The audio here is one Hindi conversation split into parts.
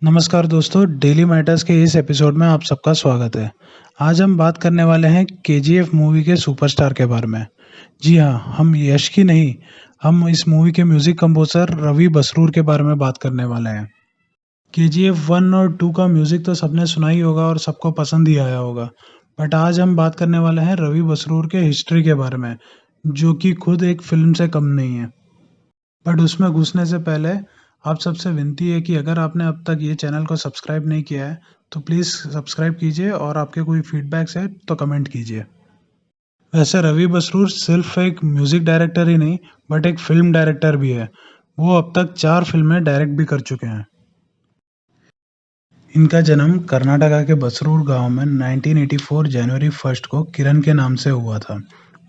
नमस्कार दोस्तों, डेली मैटर्स के इस एपिसोड में आप सबका स्वागत है। आज हम बात करने वाले हैं केजीएफ मूवी के सुपरस्टार के बारे में। जी हाँ, हम यश की नहीं, हम इस मूवी के म्यूजिक कंपोजर रवि बसरूर के बारे में बात करने वाले हैं। केजीएफ 1 और 2 का म्यूजिक तो सबने सुना ही होगा और सबको पसंद ही आया होगा। बट आज हम बात करने वाले हैं रवि बसरूर के हिस्ट्री के बारे में, जो कि खुद एक फिल्म से कम नहीं है। बट उसमें घुसने से पहले आप सबसे विनती है कि अगर आपने अब तक ये चैनल को सब्सक्राइब नहीं किया है तो प्लीज़ सब्सक्राइब कीजिए और आपके कोई फीडबैक्स है तो कमेंट कीजिए। वैसे रवि बसरूर सिर्फ एक म्यूज़िक डायरेक्टर ही नहीं बट एक फिल्म डायरेक्टर भी है। वो अब तक 4 फिल्में डायरेक्ट भी कर चुके हैं। इनका जन्म कर्नाटका के बसरूर गांव में 1984 जनवरी 1 को किरण के नाम से हुआ था।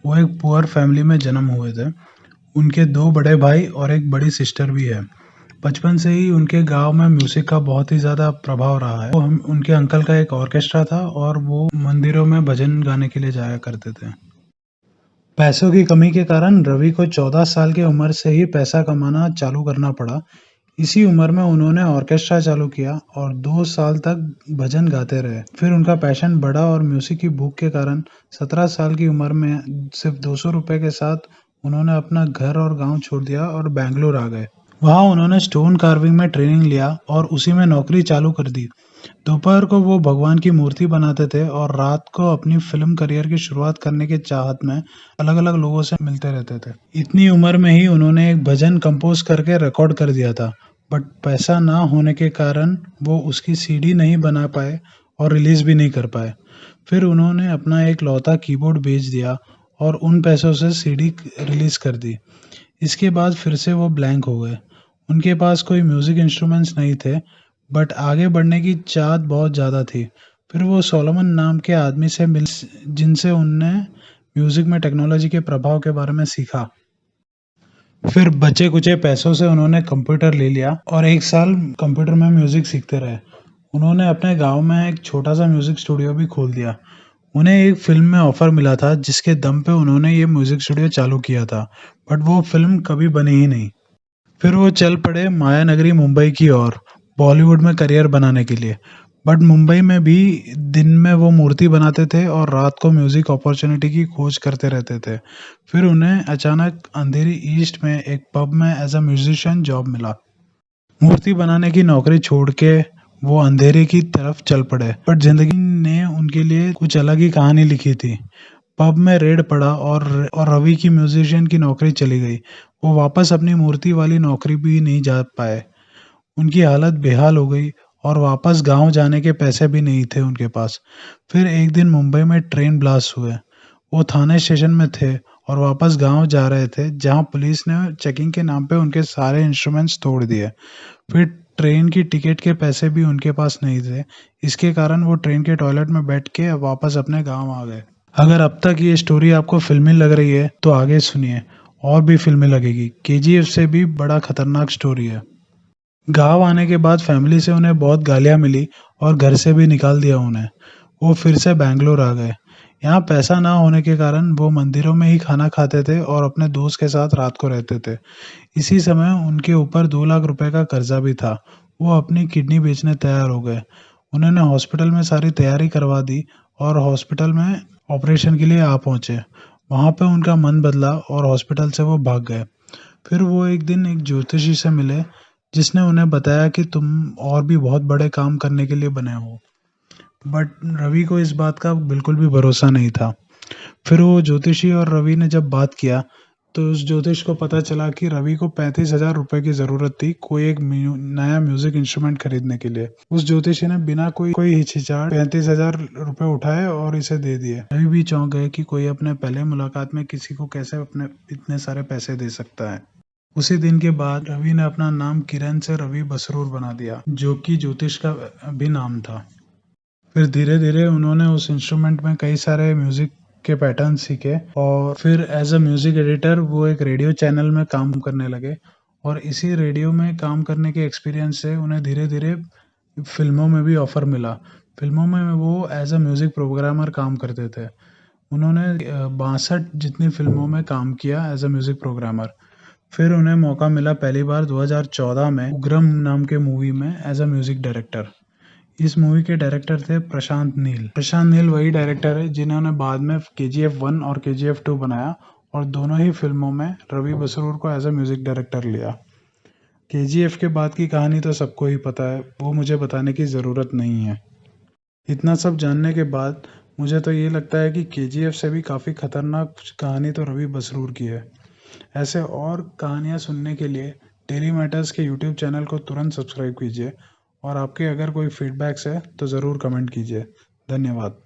वो एक पुअर फैमिली में जन्म हुए थे। उनके 2 बड़े भाई और एक बड़ी सिस्टर भी है। बचपन से ही उनके गाँव में म्यूज़िक का बहुत ही ज़्यादा प्रभाव रहा है। उनके अंकल का एक ऑर्केस्ट्रा था और वो मंदिरों में भजन गाने के लिए जाया करते थे। पैसों की कमी के कारण रवि को 14 साल की उम्र से ही पैसा कमाना चालू करना पड़ा। इसी उम्र में उन्होंने ऑर्केस्ट्रा चालू किया और 2 साल तक भजन गाते रहे। फिर उनका पैशन बढ़ा और म्यूज़िक की भूख के कारण 17 साल की उम्र में सिर्फ 200 रुपए के साथ उन्होंने अपना घर और गाँव छोड़ दिया और बैंगलोर आ गए। वहाँ उन्होंने स्टोन कार्विंग में ट्रेनिंग लिया और उसी में नौकरी चालू कर दी। दोपहर को वो भगवान की मूर्ति बनाते थे और रात को अपनी फिल्म करियर की शुरुआत करने के चाहत में अलग-अलग लोगों से मिलते रहते थे। इतनी उम्र में ही उन्होंने एक भजन कंपोज करके रिकॉर्ड कर दिया था, बट पैसा ना होने के कारण वो उसकी सीडी नहीं बना पाए और रिलीज़ भी नहीं कर पाए। फिर उन्होंने अपना एक लौता कीबोर्ड बेच दिया और उन पैसों से सीडी रिलीज़ कर दी। इसके बाद फिर से वो ब्लैंक हो गए। उनके पास कोई म्यूज़िक इंस्ट्रूमेंट्स नहीं थे, बट आगे बढ़ने की चाहत बहुत ज़्यादा थी। फिर वो सोलोमन नाम के आदमी से मिल जिनसे उनने म्यूज़िक में टेक्नोलॉजी के प्रभाव के बारे में सीखा। फिर बचे-कुचे पैसों से उन्होंने कंप्यूटर ले लिया और 1 साल कंप्यूटर में म्यूज़िक सीखते रहे। उन्होंने अपने गाँव में एक छोटा-सा म्यूज़िक स्टूडियो भी खोल दिया। उन्हें एक फ़िल्म में ऑफ़र मिला था जिसके दम पे उन्होंने ये म्यूज़िक स्टूडियो चालू किया था, बट वो फ़िल्म कभी बनी ही नहीं। फिर वो चल पड़े मायानगरी मुंबई की ओर, बॉलीवुड में करियर बनाने के लिए। बट मुंबई में भी दिन में वो मूर्ति बनाते थे और रात को म्यूज़िक अपॉर्च्युनिटी की खोज करते रहते थे। फिर उन्हें अचानक अंधेरी ईस्ट में एक पब में एज़ अ म्यूज़िशियन जॉब मिला। मूर्ति बनाने की नौकरी छोड़ के वो अंधेरे की तरफ चल पड़े, बट ज़िंदगी ने उनके लिए कुछ अलग ही कहानी लिखी थी। पब में रेड पड़ा और रवि की म्यूजिशियन की नौकरी चली गई। वो वापस अपनी मूर्ति वाली नौकरी भी नहीं जा पाए। उनकी हालत बेहाल हो गई और वापस गाँव जाने के पैसे भी नहीं थे उनके पास। फिर एक दिन मुंबई में ट्रेन ब्लास्ट हुए। वो थाने स्टेशन में थे और वापस गाँव जा रहे थे, जहाँ पुलिस ने चेकिंग के नाम पे उनके सारे इंस्ट्रूमेंट्स तोड़ दिए। फिर ट्रेन की टिकट के पैसे भी उनके पास नहीं थे। इसके कारण वो ट्रेन के टॉयलेट में बैठ के वापस अपने गाँव आ गए। अगर अब तक ये स्टोरी आपको फ़िल्मी लग रही है, तो आगे सुनिए, और भी फ़िल्में लगेगी। केजीएफ से भी बड़ा खतरनाक स्टोरी है। गाँव आने के बाद फैमिली से उन्हें बहुत गालियाँ मिली और घर से भी निकाल दिया उन्हें। वो फिर से बैंगलोर आ गए। यहाँ पैसा ना होने के कारण वो मंदिरों में ही खाना खाते थे और अपने दोस्त के साथ रात को रहते थे। इसी समय उनके ऊपर 2 लाख रुपए का कर्जा भी था। वो अपनी किडनी बेचने तैयार हो गए। उन्होंने हॉस्पिटल में सारी तैयारी करवा दी और हॉस्पिटल में ऑपरेशन के लिए आ पहुँचे। वहाँ पे उनका मन बदला और हॉस्पिटल से वो भाग गए। फिर वो एक दिन एक ज्योतिषी से मिले, जिसने उन्हें बताया कि तुम और भी बहुत बड़े काम करने के लिए बने हो। बट रवि को इस बात का बिल्कुल भी भरोसा नहीं था। फिर वो ज्योतिषी और रवि ने जब बात किया, तो उस ज्योतिष को पता चला कि रवि को 35,000 रुपए की ज़रूरत थी कोई एक नया म्यूज़िक इंस्ट्रूमेंट खरीदने के लिए। उस ज्योतिषी ने बिना कोई कोई हिचकिचाहट 35,000 रुपए उठाए और इसे दे दिए। रवि भी चौंक गए कि कोई अपने पहले मुलाकात में किसी को कैसे अपने इतने सारे पैसे दे सकता है। उसी दिन के बाद रवि ने अपना नाम किरण से रवि बसरूर बना दिया, जो कि ज्योतिष का भी नाम था। फिर धीरे-धीरे उन्होंने उस इंस्ट्रूमेंट में कई सारे म्यूज़िक के पैटर्न सीखे और फिर एज़ अ म्यूज़िक एडिटर वो एक रेडियो चैनल में काम करने लगे और इसी रेडियो में काम करने के एक्सपीरियंस से उन्हें धीरे-धीरे फ़िल्मों में भी ऑफ़र मिला। फ़िल्मों में वो एज़ अ म्यूज़िक प्रोग्रामर काम करते थे। उन्होंने 62 जितनी फ़िल्मों में काम किया एज़ अ म्यूज़िक प्रोग्रामर। फिर उन्हें मौका मिला पहली बार 2014 में उग्रम नाम के मूवी में एज अ म्यूजिक डायरेक्टर। इस मूवी के डायरेक्टर थे प्रशांत नील। प्रशांत नील वही डायरेक्टर है जिन्होंने बाद में KGF 1 और KGF 2 बनाया और दोनों ही फिल्मों में रवि बसरूर को एज अ म्यूजिक डायरेक्टर लिया। KGF के बाद की कहानी तो सबको ही पता है, वो मुझे बताने की ज़रूरत नहीं है। इतना सब जानने के बाद मुझे तो ये लगता है कि KGF से भी काफ़ी खतरनाक कहानी तो रवि बसरूर की है। ऐसे और कहानियाँ सुनने के लिए डेली मैटर्स के यूट्यूब चैनल को तुरंत सब्सक्राइब कीजिए और आपके अगर कोई फीडबैक्स है तो ज़रूर कमेंट कीजिए। धन्यवाद।